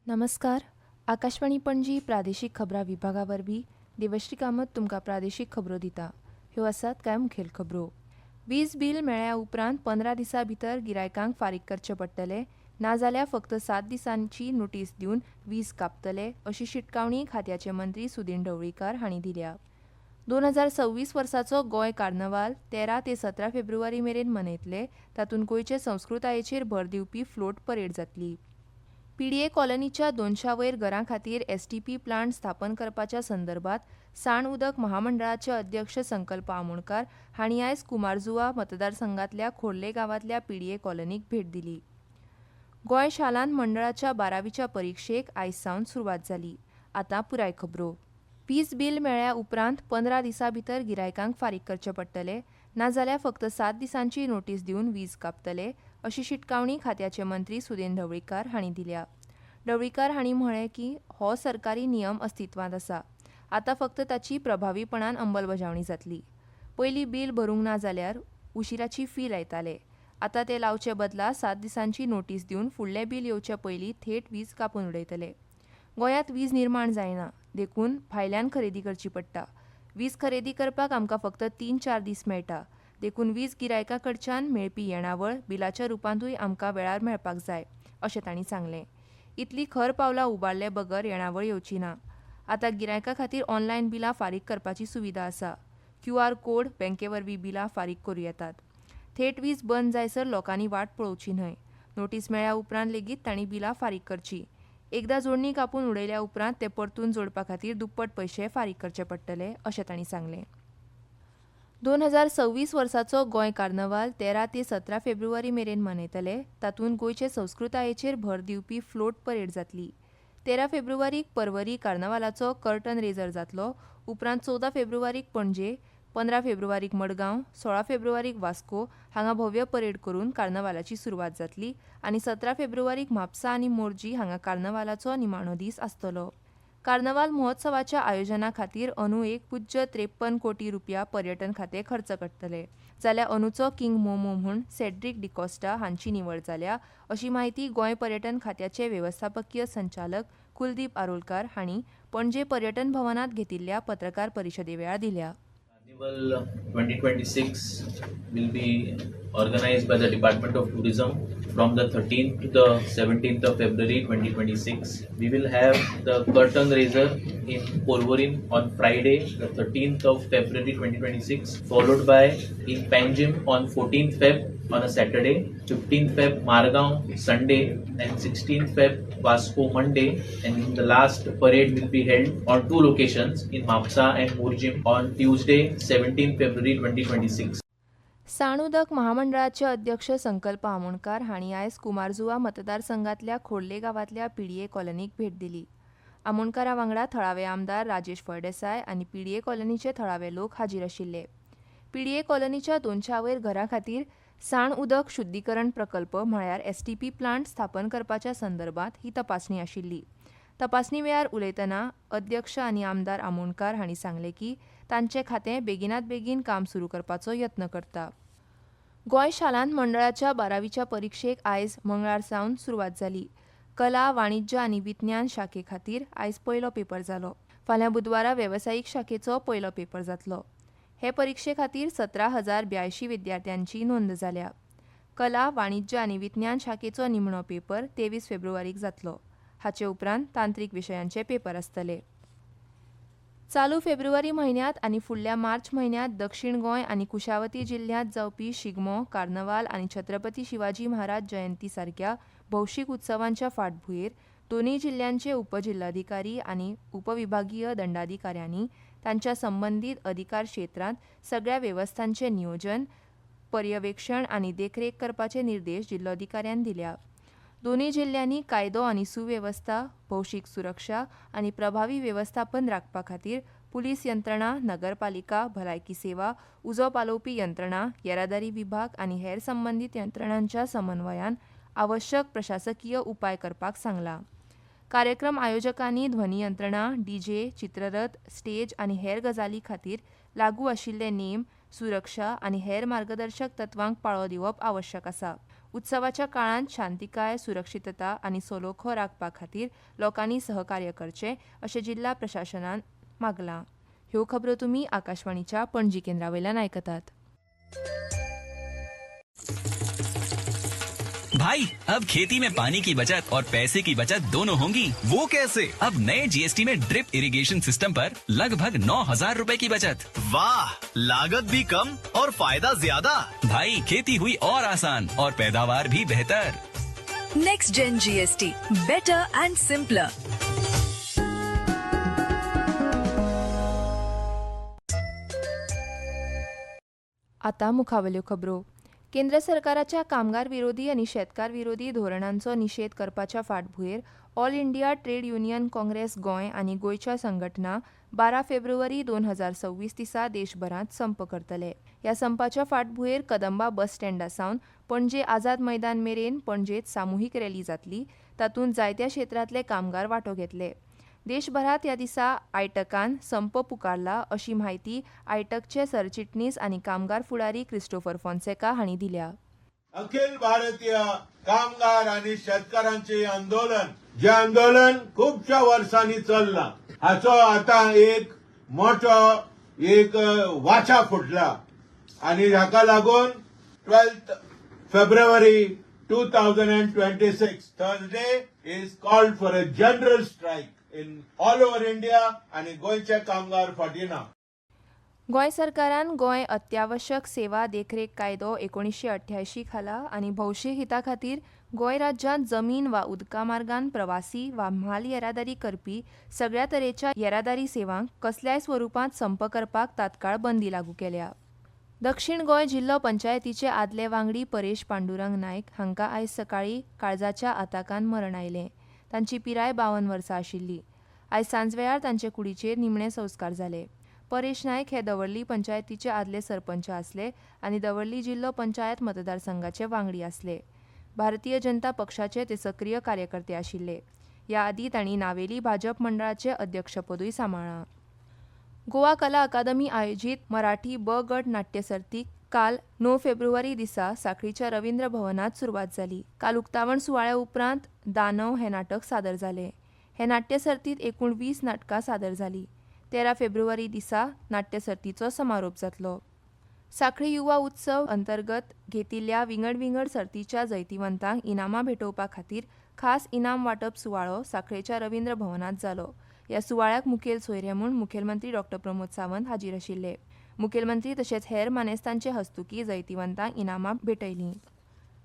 नमस्कार. आकाशवाणी पणजी प्रादेशीक खबरां विभागा वरवीं देवश्री कामत तुमकां प्रादेशीक खबरो दिता. ह्यो आसात कांय मुखेल खबरो. वीज बील मेळ्ळ्या उपरांत 15 दिसां भितर गिरायकांक फारीक करचे पडटले, नाजाल्यार फक्त 7 दिसांची नोटीस दिवन वीज कापतले, अशी शिटकावणी खात्याचे मंत्री सुदीन ढवळीकार हांणी दिल्या. 2026 वर्साचो गोंय कार्नवाल 13 ते 17 फेब्रुवारी मेरेन मनयतले. तातूंत गोंयचे संस्कृतायेचेर भर दिवपी फ्लोट परेड जातली. पीडीए कॉलनीच्या 200 वयर घरां खातीर एसटीपी प्लांट स्थापन करपाच्या संदर्भात साण उदक महामंडळाचे अध्यक्ष संकल्प आमोणकार हांणी आयज कुमारजुवा मतदारसंघातल्या खोर्ले गांवांतल्या पीडीए कॉलनीक भेट दिली. गोंय शालांत मंडळाच्या 12वीच्या परीक्षेक आयज सावन सुरवात जाली. आतां पुराय खबरो. वीज बील मेळ्ळ्या उपरांत 15 दिसां भितर गिरायकांक फारीक करचे पडटले, नाजाल्यार फक्त 7 दिसांची नोटीस दिवन वीज कापतले, अशी शिटकावणी खात्याचे मंत्री सुदीन ढवळीकार हांणी दिल्या. ढवळीकार हांणी म्हळें की हो सरकारी नियम अस्तित्वांत आसा. आतां फक्त ताची प्रभावीपणान अंमलबजावणी जातली. पयलीं बील भरूंक ना जाल्यार उशिराची फी लायताले. आतां ते लावचे बदला 7 दिसांची नोटीस दिवन फुडलें बील येवचे पयलीं थेट वीज कापून उडयतले. गोंयांत वीज निर्माण जायना, देखून भायल्यान खरेदी करची पडटा. वीज खरेदी करपाक आमकां फक्त 3-4 दीस मेळटा, देखून वीज गिरायकां कडच्यान मेळपी येणावळ बिलाच्या रुपांतूय आमकां वेळार मेळपाक जाय, अशें तांणी सांगलें. इतलीं खर पावलां उबारले बगर येणावळ येवची ना. आतां गिरायकां खातीर ऑनलायन बिलां फारीक करपाची सुविधा आसा. QR कोड बँके वरवीं बिलां फारीक करूं येतात. थेट वीज बंद जायसर लोकांनी वाट पळोवची न्हय. नोटीस मेळ्ळ्या उपरांत लेगीत तांणी बिलां फारीक करची. एकदां जोडणी कापून उडयल्या उपरांत ते परतून जोडपा खातीर दुप्पट पयशे फारीक करचे पडटले, अशें तांणी सांगलें. 2026 वर्साचो गोंय कार्नवाल 13 ते 17 फेब्रुवारी मेरेन मनयतले. तातूंत गोंयचे संस्कृतायेचेर भर दिवपी फ्लोट परेड जातली. 13 फेब्रुवारीक पर्वरी कार्नवालाचो कर्टन रेजर जातलो. उपरांत 14 फेब्रुवारीक पणजे, 15 फेब्रुवारीक मडगांव, 16 फेब्रुवारीक वास्को हांगा भव्य परेड करून कार्नवालाची सुरवात जातली आनी 17 फेब्रुवारीक म्हापसा आनी मोरजी हांगा कार्नवालाचो निमाणो दीस आसतलो. कार्नवाल महोत्सवाच्या आयोजना खातीर अंदू 1.53 कोटी रुपया पर्यटन खातें खर्च करतले. जाल्यार अंदूचो किंग मोमो म्हूण सेड्रिक डिकॉस्टा हांची निवड जाल्या, अशी माहिती गोंय पर्यटन खात्याचे वेवस्थापकीय संचालक कुलदीप आरोलकार हांणी पणजे पर्यटन भवनांत घेतिल्ल्या पत्रकार परिशदे वेळार दिल्या. Carnival 2026 will be organized by the Department of Tourism from the 13th to the 17th of February 2026. We will have the curtain raiser in Porvorim on Friday, the 13th of February 2026, followed by in Panjim on 14th Feb on a Saturday, 15th Feb Margaon Sunday, and 16th Feb Vasco Monday, and the last parade will be held on two locations in Mapsa and Murjim on Tuesday, 17th February 2026. साण उदक महामंडळाचे अध्यक्ष संकल्प आमोणकार हांणी आयज कुमारजुवा मतदारसंघातल्या खोर्ले गांवांतल्या PDA कॉलनीक भेट दिली. आमोणकारा वांगडा थळावे आमदार राजेश फळदेसाय आनी पीडीए कॉलनीचे थळावे लोक हाजीर आशिल्ले. पीडीए कॉलनीच्या 200 वयर घरां खातीर साण उदक शुद्धीकरण प्रकल्प म्हळ्यार एसटीपी प्लांट स्थापन करपाच्या संदर्भात ही तपासणी आशिल्ली. तपासणी वेळार उलयतना अध्यक्ष आनी आमदार आमोणकार हांणी सांगलें की तांचें खातें बेगिनात बेगीन काम सुरू करपाचो यत्न करता. गोंय शालांत मंडळाच्या 12वीच्या परीक्षेक आयज मंगळार सावन सुरवात जाली. कला, वाणिज्य आनी विज्ञान शाखे खातीर आयज पयलो पेपर जालो. फाल्यां बुधवारा वेवसायीक शाखेचो पयलो पेपर जातलो. हे परीक्षे खातीर 17,082 विद्यार्थ्यांची नोंद जाल्या. कला, वाणिज्य आनी विज्ञान शाखेचो निमणो पेपर 23 फेब्रुवारीक जातलो. हाचे उपरांत तांत्रीक विशयांचे पेपर आसतले. चालू फेब्रुवारी म्हयन्यांत आनी फुडल्या मार्च म्हयन्यांत दक्षिण गोंय आनी कुशावती जिल्ह्यांत जावपी शिगमो, कार्नवाल आनी छत्रपती शिवाजी महाराज जयंती सारक्या भौशीक उत्सवांच्या फाटभुंयेर दोनूय जिल्ह्यांचे उपजिल्हाधिकारी आनी उपविभागीय दंडाधिकाऱ्यांनी तांच्या संबंदीत अधिकार क्षेत्रांत सगळ्या वेवस्थांचें नियोजन, पर्यवेक्षण आनी देखरेख करपाचे निर्देश जिल्लोधिकाऱ्यांक दिल्या. दोनूय जिल्ह्यांनी कायदो आनी सुवेवस्था, भौशीक सुरक्षा आनी प्रभावी वेवस्थापन राखपा खातीर पुलीस यंत्रणा, नगरपालिका, भलायकी सेवा, उजो पालोवपी यंत्रणा, येरादारी विभाग आनी हेर संबंदीत यंत्रणांच्या समन्वयान आवश्यक प्रशासकीय उपाय करपाक सांगला. कार्यक्रम आयोजकांनी ध्वनी यंत्रणा, डीजे, चित्ररथ, स्टेज आनी हेर गजाली खातीर लागू आशिल्ले नेम, सुरक्षा आनी हेर मार्गदर्शक तत्वांक पाळो दिवप आवश्यक आसा. उत्सवाच्या काळात शांतिकाय सुरक्षितता आणि सलोखो राखपा खातीर लोकांनी सहकार्य करचें अशें जिल्हा प्रशासनान मागलां. ह्यो खबरो तुमी आकाशवाणीच्या पणजी केंद्रावयल्यान आयकतात. भाई अब खेती में पानी की बचत और पैसे की बचत दोनों होंगी. वो कैसे? अब नए जीएसटी में ड्रिप इरिगेशन सिस्टम पर लगभग 9,000 रुपए की बचत. वाह, लागत भी कम और फायदा ज्यादा. भाई खेती हुई और आसान और पैदावार भी बेहतर. Next Gen GST, better and simpler. आता मुखावल्यो खबरो. केंद्र सरकाराच्या कामगार विरोधी आनी शेतकार विरोधी धोरणांचो निशेध करपाच्या फाटभुंयेर all India trade union Congress Goa आनी गोंयच्या संघटना 12 फेब्रुवारी 2026 दिसा देशभरांत संप करतले. ह्या संपाच्या फाटभुंयेर कदंबा बस स्टँडा सावन पणजे आझाद मैदान मेरेन पणजेत सामुहीक रॅली जातली. तातूंत जायत्या क्षेत्रांतले कामगार वांटो घेतले. देशभरात ह्या दिसा आयटकान संप पुकारला अशी माहिती आयटकचे सरचिटणीस आनी कामगार फुडारी क्रिस्टोफर फॉन्सेका हांणी दिल्या. अखिल भारतीय कामगार आणि शेतकऱ्यांचे आंदोलन जे आंदोलन खूपशा वर्सांनी चलला हाचो आता एक मोठो वाचा फुटला आणि हाका लागून 12 February 2026 Thursday is called for a general strike in all over India आणि गोंयचे कामगार फाटीना. गोंय सरकारान गोंय अत्यावश्यक सेवा देखरेख कायदो 1988 घाला आनी भौशीक हिता खातीर गोंय राज्यांत जमीन वा उदका मार्गान प्रवासी वा म्हाल येरादारी करपी सगळ्या तरेच्या येरादारी सेवांक कसल्याय स्वरुपांत संप करपाक तात्काळ बंदी लागू केल्या. दक्षिण गोंय जिल्लो पंचायतीचे आदले वांगडी परेश पांडुरंग नायक हांकां आयज सकाळीं काळजाच्या आताकान मरण आयलें. तांची पिराय 52 वर्सां आशिल्ली. आयज सांजवेळार तांचे कुडीचेर निमणे संस्कार जाले. परेश नायक हे दवर्ली पंचायतीचे आदले सरपंच आसले आनी दवर्ली जिल्लो पंचायत मतदारसंघाचे वांगडी आसले. भारतीय जनता पक्षाचे ते सक्रीय कार्यकर्ते आशिल्ले. ह्या आदीं तांणी नावेली भाजप मंडळाचे अध्यक्षपदूय सांबाळ्ळां. गोवा कला अकादमी आयोजीत मराठी ब गट नाट्य सर्तीक काल 9 फेब्रुवारी दिसा सांखळीच्या रवींद्र भवनात सुरवात जाली. काल उक्तावण सुवाळ्या उपरांत दानव हे नाटक सादर जालें. हे नाट्य सर्तीत एकूण 20 नाटकां सादर जालीं. 13 फेब्रुवारी दिसा नाट्य सर्तीचो समारोप जातलो. सांखळी युवा उत्सव अंतर्गत घेतिल्ल्या विंगड विंगड सर्तीच्या जैतिवंतांक इनामां भेटोवपा खातीर खास इनाम वांटप सुवाळो सांखळेच्या रवींद्र भवनात जालो. ह्या सुवाळ्याक मुखेल सोयरे म्हूण मुखेलमंत्री डॉ. प्रमोद सावंत हाजीर आशिल्ले. मुखेलमंत्री तशेंच हेर मानेस्तांचे हस्तुकी जैतिवंतांक इनामां भेटयलीं.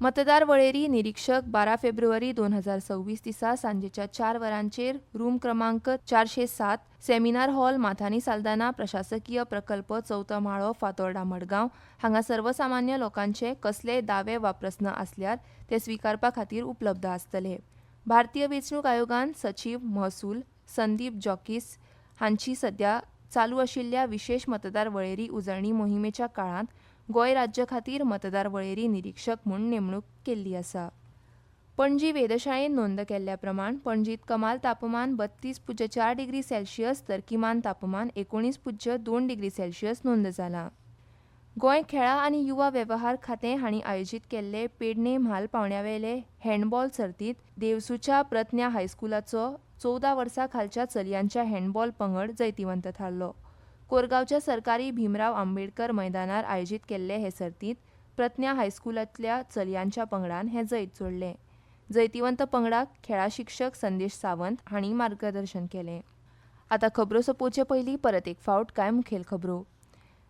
मतदार वळेरी निरीक्षक 12 फेब्रुवारी 2026 दिसा सांजेच्या 4 वरांचेर रूम क्रमांक 407 सेमिनार हॉल माथानी साल्दाना प्रशासकीय प्रकल्प 4थो माळो फातोर्डा मडगांव हांगा सर्वसामान्य लोकांचे कसलेय दावे वा प्रस्न आसल्यार ते स्विकारपा खातीर उपलब्ध आसतले. भारतीय वेंचणूक आयोगान सचीव महसूल संदीप जॉकीस हांची सध्या चालू आशिल्ल्या विशेष मतदार वळेरी उजळणी मोहिमेच्या काळांत गोंय राज्य खातीर मतदार वळेरी निरीक्षक म्हूण नेमणूक केल्ली आसा. पणजी वेधशाळेन नोंद केल्ल्या प्रमाण पणजीत कमाल तापमान 32.4 डिग्री सेल्सियस तर किमान तापमान 19.2 डिग्री सेल्सियस नोंद जालां. गोंय खेळां आनी युवा वेवहार खातें हांणी आयोजीत केल्ले पेडणे म्हाल पावंड्यावेले हँडबॉल सर्तीत देवसूच्या प्रज्ञा हायस्कुलाचो 14 वर्सां खालच्या चलयांच्या हँडबॉल पंगड जैतिवंत थारलो. कोरगांवच्या सरकारी भीमराव आंबेडकर मैदानार आयोजीत केल्ले हे सर्तीत प्रज्ञा हायस्कुलांतल्या चलयांच्या पंगडान हे जैत जोडलें. जैतिवंत पंगडाक खेळा शिक्षक संदेश सावंत हांणी मार्गदर्शन केलें. आतां खबरो सोंपोवचे पयलीं परत एक फावट कांय मुखेल खबरो.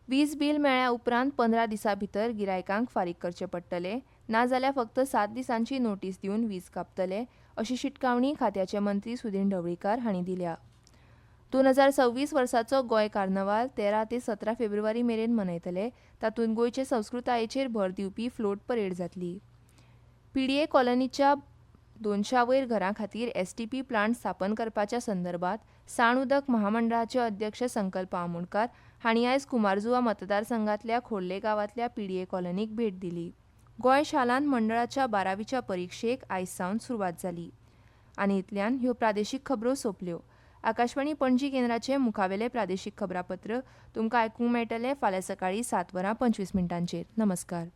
वीज बील मेळ्ळ्या उपरांत 15 दिसां भितर गिरायकांक फारीक करचे पडटले, नाजाल्यार फक्त 7 दिसांची नोटीस दिवन वीज कापतले अशी शिटकावणी खात्याचे मंत्री सुदीन ढवळीकार हांणी दिल्या. 2026 वर्साचो गोंय कार्नवाल 13 ते 17 फेब्रुवारी मेरेन मनयतले. तातूंत गोंयचे संस्कृतायेचेर भर दिवपी फ्लोट परेड जातली. पीडीए कॉलनीच्या 200 वयर घरां खातीर एसटीपी प्लांट स्थापन करपाच्या संदर्भात साण उदक महामंडळाचे अध्यक्ष संकल्प आमोणकार हांणी आयज कुमारजुवा मतदारसंघातल्या खोर्ले गांवांतल्या पीडीए कॉलनीक भेट दिली. गोंय शालांत मंडळाच्या 12वीच्या परीक्षेक आयज सावन सुरवात जाली. आनी इतल्यान ह्यो प्रादेशीक खबरो सोंपल्यो. आकाशवाणी पणजी केंद्राचे मुखावेले प्रादेशीक खबरापत्र तुमकां आयकूंक मेळटले फाल्यां सकाळीं 7:25 नमस्कार.